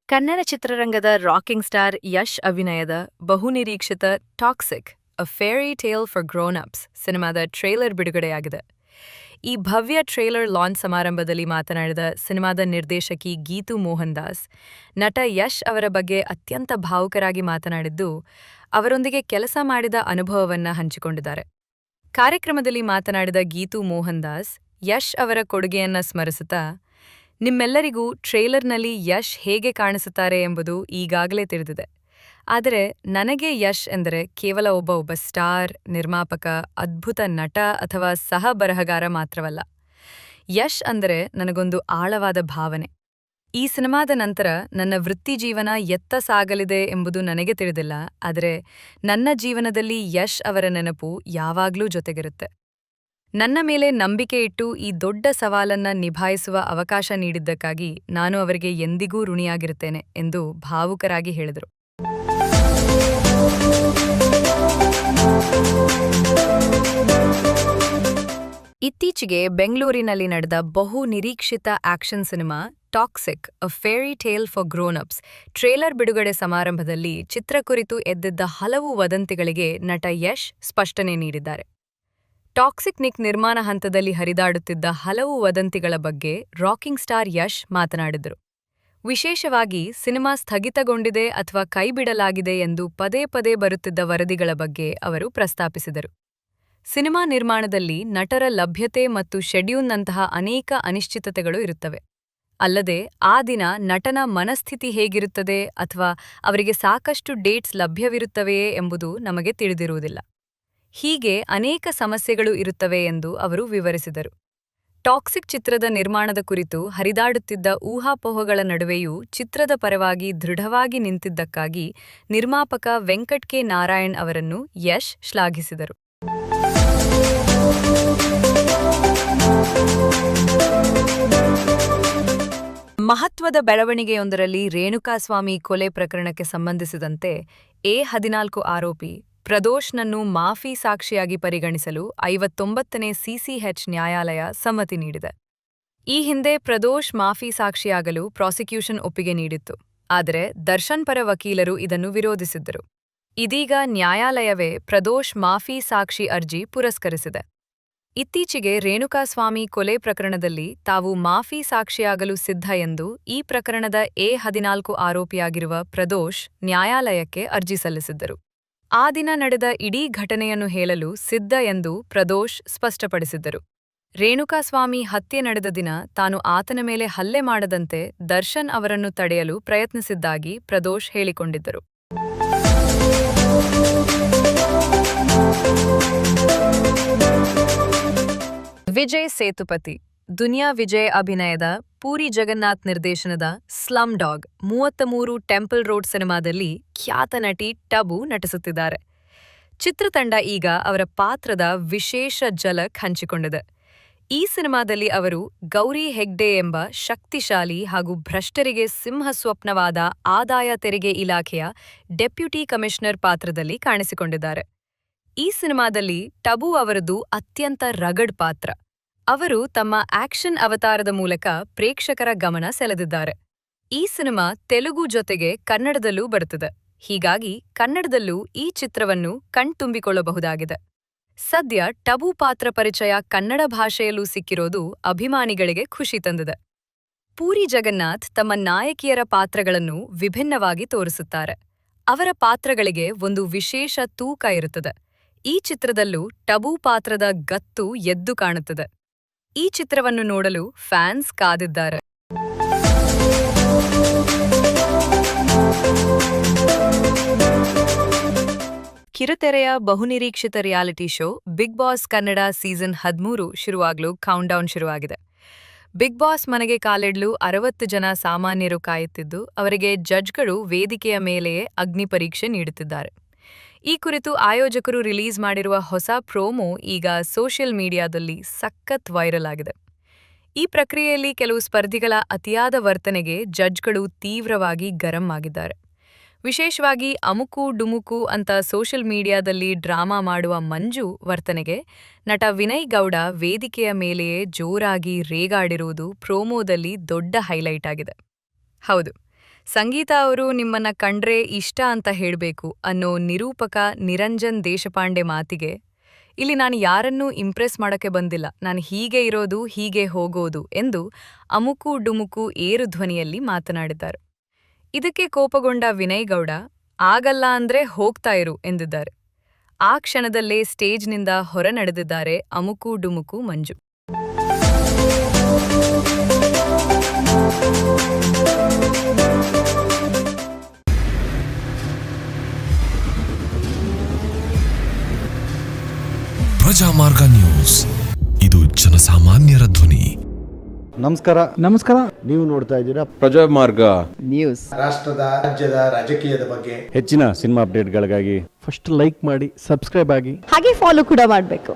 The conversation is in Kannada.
ಕನ್ನಡ ಚಿತ್ರರಂಗದ ರಾಕಿಂಗ್ ಸ್ಟಾರ್ ಯಶ್ ಅಭಿನಯದ ಬಹುನಿರೀಕ್ಷಿತ Toxic a fairy tale for grown ups ಸಿನಿಮಾದ ಟ್ರೇಲರ್ ಬಿಡುಗಡೆಯಾಗಿದೆ. ಈ ಭವ್ಯ ಟ್ರೇಲರ್ ಲಾಂಚ್ ಸಮಾರಂಭದಲ್ಲಿ ಮಾತನಾಡಿದ ಸಿನಿಮಾದ ನಿರ್ದೇಶಕಿ ಗೀತು ಮೋಹನ್ ದಾಸ್, ನಟ ಯಶ್ ಅವರ ಬಗ್ಗೆ ಅತ್ಯಂತ ಭಾವುಕರಾಗಿ ಮಾತನಾಡಿದ್ದು, ಅವರೊಂದಿಗೆ ಕೆಲಸ ಮಾಡಿದ ಅನುಭವವನ್ನ ಹಂಚಿಕೊಂಡಿದ್ದಾರೆ. ಕಾರ್ಯಕ್ರಮದಲ್ಲಿ ಮಾತನಾಡಿದ ಗೀತು ಮೋಹನ್ ದಾಸ್, ಯಶ್ ಅವರ ಕೊಡುಗೆಯನ್ನ ಸ್ಮರಿಸುತ್ತಾ, ನಿಮ್ಮೆಲ್ಲರಿಗೂ ಟ್ರೇಲರ್ನಲ್ಲಿ ಯಶ್ ಹೇಗೆ ಕಾಣಿಸುತ್ತಾರೆ ಎಂಬುದು ಈಗಾಗಲೇ ತಿಳಿದಿದೆ. ಆದರೆ ನನಗೆ ಯಶ್ ಎಂದರೆ ಕೇವಲ ಒಬ್ಬ ಸ್ಟಾರ್, ನಿರ್ಮಾಪಕ, ಅದ್ಭುತ ನಟ ಅಥವಾ ಸಹ ಬರಹಗಾರ ಮಾತ್ರವಲ್ಲ. ಯಶ್ ಅಂದರೆ ನನಗೊಂದು ಆಳವಾದ ಭಾವನೆ. ಈ ಸಿನಿಮಾದ ನಂತರ ನನ್ನ ವೃತ್ತಿಜೀವನ ಎತ್ತ ಸಾಗಲಿದೆ ಎಂಬುದು ನನಗೆ ತಿಳಿದಿಲ್ಲ, ಆದರೆ ನನ್ನ ಜೀವನದಲ್ಲಿ ಯಶ್ ಅವರ ನೆನಪು ಯಾವಾಗ್ಲೂ ಜೊತೆಗಿರುತ್ತೆ. ನನ್ನ ಮೇಲೆ ನಂಬಿಕೆ ಇಟ್ಟು ಈ ದೊಡ್ಡ ಸವಾಲನ್ನ ನಿಭಾಯಿಸುವ ಅವಕಾಶ ನೀಡಿದ್ದಕ್ಕಾಗಿ ನಾನು ಅವರಿಗೆ ಎಂದಿಗೂ ಋಣಿಯಾಗಿರುತ್ತೇನೆ ಎಂದು ಭಾವುಕರಾಗಿ ಹೇಳಿದರು. ಇತ್ತೀಚೆಗೆ ಬೆಂಗಳೂರಿನಲ್ಲಿ ನಡೆದ ಬಹು ನಿರೀಕ್ಷಿತ action cinema Toxic a fairy tale for grown ups trailer ಬಿಡುಗಡೆ ಸಮಾರಂಭದಲ್ಲಿ ಚಿತ್ರ ಕುರಿತು ಎದ್ದಿದ್ದ ಹಲವು ವದಂತಿಗಳಿಗೆ ನಟ ಯಶ್ ಸ್ಪಷ್ಟನೆ ನೀಡಿದ್ದಾರೆ. ಟಾಕ್ಸಿಕ್ ನಿಕ್ ನಿರ್ಮಾಣ ಹಂತದಲ್ಲಿ ಹರಿದಾಡುತ್ತಿದ್ದ ಹಲವು ವದಂತಿಗಳ ಬಗ್ಗೆ ರಾಕಿಂಗ್ ಸ್ಟಾರ್ ಯಶ್ ಮಾತನಾಡಿದರು. ವಿಶೇಷವಾಗಿ ಸಿನಿಮಾ ಸ್ಥಗಿತಗೊಂಡಿದೆ ಅಥವಾ ಕೈಬಿಡಲಾಗಿದೆ ಎಂದು ಪದೇ ಪದೇ ಬರುತ್ತಿದ್ದ ವರದಿಗಳ ಬಗ್ಗೆ ಅವರು ಪ್ರಸ್ತಾಪಿಸಿದರು. ಸಿನಿಮಾ ನಿರ್ಮಾಣದಲ್ಲಿ ನಟರ ಲಭ್ಯತೆ ಮತ್ತು ಶೆಡ್ಯೂಲ್ನಂತಹ ಅನೇಕ ಅನಿಶ್ಚಿತತೆಗಳು ಇರುತ್ತವೆ. ಅಲ್ಲದೆ ಆ ದಿನ ನಟನ ಮನಸ್ಥಿತಿ ಹೇಗಿರುತ್ತದೆ ಅಥವಾ ಅವರಿಗೆ ಸಾಕಷ್ಟು ಡೇಟ್ಸ್ ಲಭ್ಯವಿರುತ್ತವೆಯೇ ಎಂಬುದು ನಮಗೆ ತಿಳಿದಿರುವುದಿಲ್ಲ. ಹೀಗೆ ಅನೇಕ ಸಮಸ್ಯೆಗಳು ಇರುತ್ತವೆ ಎಂದು ಅವರು ವಿವರಿಸಿದರು. ಟಾಕ್ಸಿಕ್ ಚಿತ್ರದ ನಿರ್ಮಾಣದ ಕುರಿತು ಹರಿದಾಡುತ್ತಿದ್ದ ಊಹಾಪೋಹಗಳ ನಡುವೆಯೂ ಚಿತ್ರದ ಪರವಾಗಿ ದೃಢವಾಗಿ ನಿಂತಿದ್ದಕ್ಕಾಗಿ ನಿರ್ಮಾಪಕ ವೆಂಕಟ್ ಕೆ ನಾರಾಯಣ್ ಅವರನ್ನು ಯಶ್ ಶ್ಲಾಘಿಸಿದರು. ಮಹತ್ವದ ಬೆಳವಣಿಗೆಯೊಂದರಲ್ಲಿ ರೇಣುಕಾಸ್ವಾಮಿ ಕೊಲೆ ಪ್ರಕರಣಕ್ಕೆ ಸಂಬಂಧಿಸಿದಂತೆ A14 ಆರೋಪಿ ಪ್ರದೋಷ್ನನ್ನು ಮಾಫಿ ಸಾಕ್ಷಿಯಾಗಿ ಪರಿಗಣಿಸಲು 59ನೇ ಸಿಸಿಎಚ್ ನ್ಯಾಯಾಲಯ ಸಮ್ಮತಿ ನೀಡಿದೆ. ಈ ಹಿಂದೆ ಪ್ರದೋಷ್ ಮಾಫಿ ಸಾಕ್ಷಿಯಾಗಲು ಪ್ರಾಸಿಕ್ಯೂಷನ್ ಒಪ್ಪಿಗೆ ನೀಡಿತ್ತು, ಆದರೆ ದರ್ಶನ್ ಪರ ವಕೀಲರು ಇದನ್ನು ವಿರೋಧಿಸಿದ್ದರು. ಇದೀಗ ನ್ಯಾಯಾಲಯವೇ ಪ್ರದೋಷ್ ಮಾಫಿ ಸಾಕ್ಷಿ ಅರ್ಜಿ ಪುರಸ್ಕರಿಸಿದೆ. ಇತ್ತೀಚೆಗೆ ರೇಣುಕಾಸ್ವಾಮಿ ಕೊಲೆ ಪ್ರಕರಣದಲ್ಲಿ ತಾವು ಮಾಫಿ ಸಾಕ್ಷಿಯಾಗಲು ಸಿದ್ಧ ಎಂದು ಈ ಪ್ರಕರಣದ A14 ಆರೋಪಿಯಾಗಿರುವ ಪ್ರದೋಷ್ ನ್ಯಾಯಾಲಯಕ್ಕೆ ಅರ್ಜಿ ಸಲ್ಲಿಸಿದ್ದರು. ಆ ದಿನ ನಡೆದ ಇಡೀ ಘಟನೆಯನ್ನು ಹೇಳಲು ಸಿದ್ಧ ಎಂದು ಪ್ರದೋಷ್ ಸ್ಪಷ್ಟಪಡಿಸಿದ್ದರು. ರೇಣುಕಾಸ್ವಾಮಿ ಹತ್ಯೆ ನಡೆದ ದಿನ ತಾನು ಆತನ ಮೇಲೆ ಹಲ್ಲೆ ಮಾಡದಂತೆ ದರ್ಶನ್ ಅವರನ್ನು ತಡೆಯಲು ಪ್ರಯತ್ನಿಸಿದ್ದಾಗಿ ಪ್ರದೋಷ್ ಹೇಳಿಕೊಂಡಿದ್ದರು. ವಿಜಯ್ ಸೇತುಪತಿ ದುನಿಯಾ ವಿಜಯ್ ಅಭಿನಯದ ಪೂರಿ ಜಗನ್ನಾಥ್ ನಿರ್ದೇಶನದ ಸ್ಲಮ್ ಡಾಗ್ 33 ಟೆಂಪಲ್ ರೋಡ್ ಸಿನಿಮಾದಲ್ಲಿ ಖ್ಯಾತ ನಟಿ ಟಬು ನಟಿಸುತ್ತಿದ್ದಾರೆ. ಚಿತ್ರತಂಡ ಈಗ ಅವರ ಪಾತ್ರದ ವಿಶೇಷ ಝಲಕ್ ಹಂಚಿಕೊಂಡಿದೆ. ಈ ಸಿನಿಮಾದಲ್ಲಿ ಅವರು ಗೌರಿ ಹೆಗ್ಡೆ ಎಂಬ ಶಕ್ತಿಶಾಲಿ ಹಾಗೂ ಭ್ರಷ್ಟರಿಗೆ ಸಿಂಹಸ್ವಪ್ನವಾದ ಆದಾಯ ತೆರಿಗೆ ಇಲಾಖೆಯ ಡೆಪ್ಯೂಟಿ ಕಮಿಷನರ್ ಪಾತ್ರದಲ್ಲಿ ಕಾಣಿಸಿಕೊಂಡಿದ್ದಾರೆ. ಈ ಸಿನಿಮಾದಲ್ಲಿ ಟಬು ಅವರದು ಅತ್ಯಂತ ರಗಡ್ ಪಾತ್ರ. ಅವರು ತಮ್ಮ ಆಕ್ಷನ್ ಅವತಾರದ ಮೂಲಕ ಪ್ರೇಕ್ಷಕರ ಗಮನ ಸೆಳೆದಿದ್ದಾರೆ. ಈ ಸಿನಿಮಾ ತೆಲುಗು ಜೊತೆಗೆ ಕನ್ನಡದಲ್ಲೂ ಬರುತ್ತದೆ. ಹೀಗಾಗಿ ಕನ್ನಡದಲ್ಲೂ ಈ ಚಿತ್ರವನ್ನು ಕಣ್ತುಂಬಿಕೊಳ್ಳಬಹುದಾಗಿದೆ. ಸದ್ಯ ಟಬು ಪಾತ್ರ ಪರಿಚಯ ಕನ್ನಡ ಭಾಷೆಯಲ್ಲೂ ಸಿಕ್ಕಿರೋದು ಅಭಿಮಾನಿಗಳಿಗೆ ಖುಷಿ ತಂದಿದೆ. ಪೂರಿ ಜಗನ್ನಾಥ್ ತಮ್ಮ ನಾಯಕಿಯರ ಪಾತ್ರಗಳನ್ನು ವಿಭಿನ್ನವಾಗಿ ತೋರಿಸುತ್ತಾರೆ. ಅವರ ಪಾತ್ರಗಳಿಗೆ ಒಂದು ವಿಶೇಷ ತೂಕ ಇರುತ್ತದೆ. ಈ ಚಿತ್ರದಲ್ಲೂ ಟಬು ಪಾತ್ರದ ಗತ್ತು ಎದ್ದು ಕಾಣುತ್ತದೆ. ಈ ಚಿತ್ರವನ್ನು ನೋಡಲು ಫ್ಯಾನ್ಸ್ ಕಾದಿದ್ದಾರೆ. ಕಿರುತೆರೆಯ ಬಹುನಿರೀಕ್ಷಿತ reality show Bigg Boss Kannada season 13 ಶುರುವಾಗಲು ಕೌಂಟ್ಡೌನ್ ಶುರುವಾಗಿದೆ. ಬಿಗ್ ಬಾಸ್ ಮನೆಗೆ ಕಾಲಿಡಲು 60 ಜನ ಸಾಮಾನ್ಯರು ಕಾಯುತ್ತಿದ್ದು, ಅವರಿಗೆ ಜಡ್ಜ್ಗಳು ವೇದಿಕೆಯ ಮೇಲೆಯೇ ಅಗ್ನಿ ಪರೀಕ್ಷೆ ನೀಡುತ್ತಿದ್ದಾರೆ. ಈ ಕುರಿತು ಆಯೋಜಕರು ರಿಲೀಸ್ ಮಾಡಿರುವ ಹೊಸ ಪ್ರೋಮೋ ಈಗ ಸೋಷಿಯಲ್ ಮೀಡಿಯಾದಲ್ಲಿ ಸಖತ್ ವೈರಲ್ ಆಗಿದೆ. ಈ ಪ್ರಕ್ರಿಯೆಯಲ್ಲಿ ಕೆಲವು ಸ್ಪರ್ಧಿಗಳ ಅತಿಯಾದ ವರ್ತನೆಗೆ ಜಡ್ಜ್ಗಳು ತೀವ್ರವಾಗಿ ಗರಂ ಆಗಿದ್ದಾರೆ. ವಿಶೇಷವಾಗಿ ಅಮುಕು ಡುಮುಕು ಅಂತ ಸೋಷಿಯಲ್ ಮೀಡಿಯಾದಲ್ಲಿ ಡ್ರಾಮಾ ಮಾಡುವ ಮಂಜು ವರ್ತನೆಗೆ ನಟ ವಿನಯ್ ಗೌಡ ವೇದಿಕೆಯ ಮೇಲೆಯೇ ಜೋರಾಗಿ ರೇಗಾಡಿರುವುದು ಪ್ರೋಮೋದಲ್ಲಿ ದೊಡ್ಡ ಹೈಲೈಟ್ ಆಗಿದೆ. ಹೌದು, ಸಂಗೀತ ಅವರು ನಿಮ್ಮನ್ನ ಕಂಡ್ರೆ ಇಷ್ಟ ಅಂತ ಹೇಳ್ಬೇಕು ಅನ್ನೋ ನಿರೂಪಕ ನಿರಂಜನ್ ದೇಶಪಾಂಡೆ ಮಾತಿಗೆ ಇಲ್ಲಿ ನಾನು ಯಾರನ್ನೂ ಇಂಪ್ರೆಸ್ ಮಾಡಕ್ಕೆ ಬಂದಿಲ್ಲ, ನಾನು ಹೀಗೆ ಇರೋದು ಹೀಗೆ ಹೋಗೋದು ಎಂದು ಅಮುಕು ಡುಮುಕು ಏರು ಧ್ವನಿಯಲ್ಲಿ ಮಾತನಾಡಿದ್ದಾರೆ. ಇದಕ್ಕೆ ಕೋಪಗೊಂಡ ವಿನಯ್ ಗೌಡ ಆಗಲ್ಲ ಅಂದ್ರೆ ಹೋಗ್ತಾ ಇರು ಎಂದಿದ್ದಾರೆ. ಆ ಕ್ಷಣದಲ್ಲೇ ಸ್ಟೇಜ್ನಿಂದ ಹೊರ ನಡೆದಿದ್ದಾರೆ ಅಮುಕು ಡುಮುಕು ಮಂಜು. ಪ್ರಜಾಮಾರ್ಗ ನ್ಯೂಸ್, ಇದು ಜನಸಾಮಾನ್ಯರ ಧ್ವನಿ. ನಮಸ್ಕಾರ. ನೀವು ನೋಡ್ತಾ ಇದ್ದೀರಾ ಪ್ರಜಾಮಾರ್ಗ ನ್ಯೂಸ್. ರಾಷ್ಟ್ರದ ರಾಜ್ಯದ ರಾಜಕೀಯದ ಬಗ್ಗೆ ಹೆಚ್ಚಿನ ಸಿನಿಮಾ ಅಪ್ಡೇಟ್ಗಳಿಗಾಗಿ ಫಸ್ಟ್ ಲೈಕ್ ಮಾಡಿ, ಸಬ್ಸ್ಕ್ರೈಬ್ ಆಗಿ, ಹಾಗೆ ಫಾಲೋ ಕೂಡ ಮಾಡಬೇಕು.